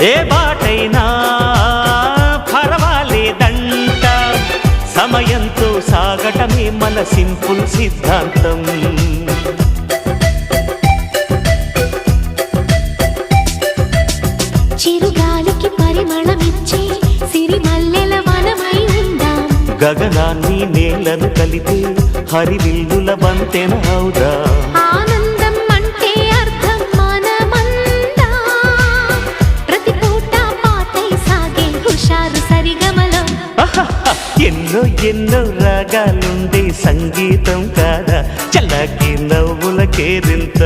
ఏ బాటైనా పర్వాలేదంట, సమయంతో సాగటమే మన సింపుల్ సిద్ధాంతం. చిరుగాలికి పరిమళమిచ్చే సిరిమల్లెల వనమై ఉందాం, గగనాన్ని నేలను కలిపే హరివిల్లుల వంతెన అవుదాం. ఆనందం అంటే అర్థం మనమందా, ప్రతి పూట పాటై సాగే హుషారు సరిగమలో. ఎన్నో ఎన్నో రాగాలుండే సంగీతం కాదా, చల్లకి నవ్వుల కేరింత.